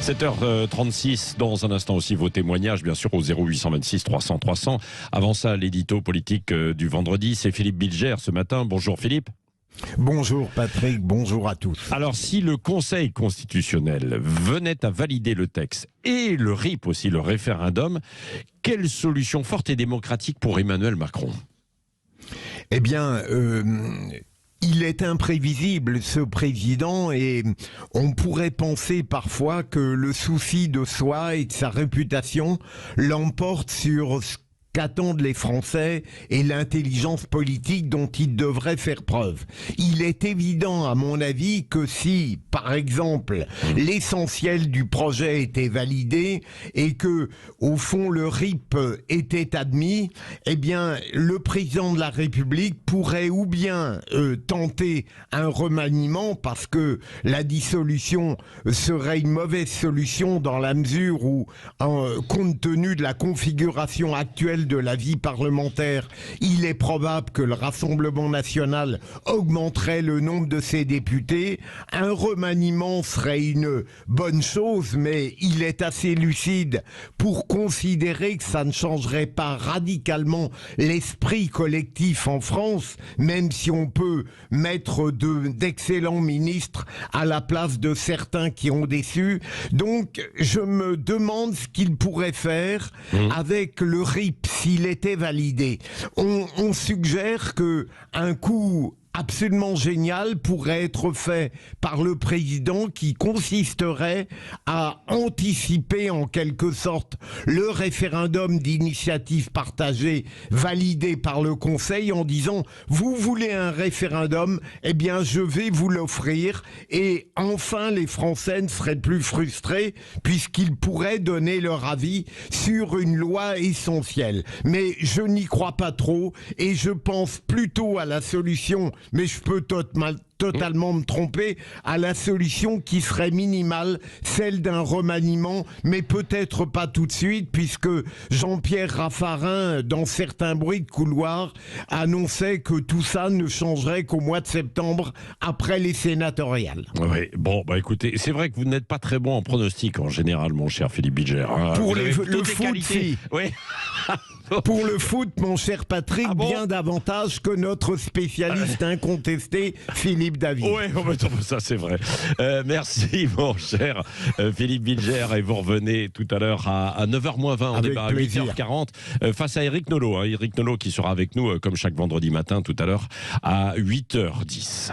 7h36, dans un instant aussi vos témoignages, bien sûr, au 0826 300 300. Avant ça, l'édito politique du vendredi, c'est Philippe Bilger ce matin. Bonjour Philippe. Bonjour Patrick, bonjour à tous. Alors, si le Conseil constitutionnel venait à valider le texte et le RIP aussi, le référendum, quelle solution forte et démocratique pour Emmanuel Macron ? Eh bien, il est imprévisible, ce président, et on pourrait penser parfois que le souci de soi et de sa réputation l'emporte sur ce qu'attendent les Français et l'intelligence politique dont ils devraient faire preuve. Il est évident, à mon avis, que si, par exemple, l'essentiel du projet était validé et que, au fond, le RIP était admis, eh bien, le président de la République pourrait ou bien tenter un remaniement, parce que la dissolution serait une mauvaise solution dans la mesure où, compte tenu de la configuration actuelle de la vie parlementaire, il est probable que le Rassemblement national augmenterait le nombre de ses députés. Un remaniement serait une bonne chose, mais il est assez lucide pour considérer que ça ne changerait pas radicalement l'esprit collectif en France, même si on peut mettre d'excellents ministres à la place de certains qui ont déçu. Donc, je me demande ce qu'il pourrait faire avec le RIP s'il était validé. On suggère que un coup absolument génial pourrait être fait par le président, qui consisterait à anticiper en quelque sorte le référendum d'initiative partagée validé par le Conseil, en disant: vous voulez un référendum, eh bien je vais vous l'offrir, et enfin les Français ne seraient plus frustrés puisqu'ils pourraient donner leur avis sur une loi essentielle. Mais je n'y crois pas trop, et je pense plutôt à la solution, mais je peux totalement me tromper, à la solution qui serait minimale, celle d'un remaniement, mais peut-être pas tout de suite, puisque Jean-Pierre Raffarin, dans certains bruits de couloir, annonçait que tout ça ne changerait qu'au mois de septembre, après les sénatoriales. Oui, bon, bah écoutez, c'est vrai que vous n'êtes pas très bon en pronostic en général, mon cher Philippe Bilger. Pour le foot, si. Oui. Pour le foot, mon cher Patrick, bien davantage que notre spécialiste incontesté, Philippe David. Oui, ça c'est vrai. Merci, mon cher Philippe Bilger, et vous revenez tout à l'heure à 9h-20, on débat à 8h40 face à Éric Nolot. Éric Nolot qui sera avec nous comme chaque vendredi matin tout à l'heure à 8h10.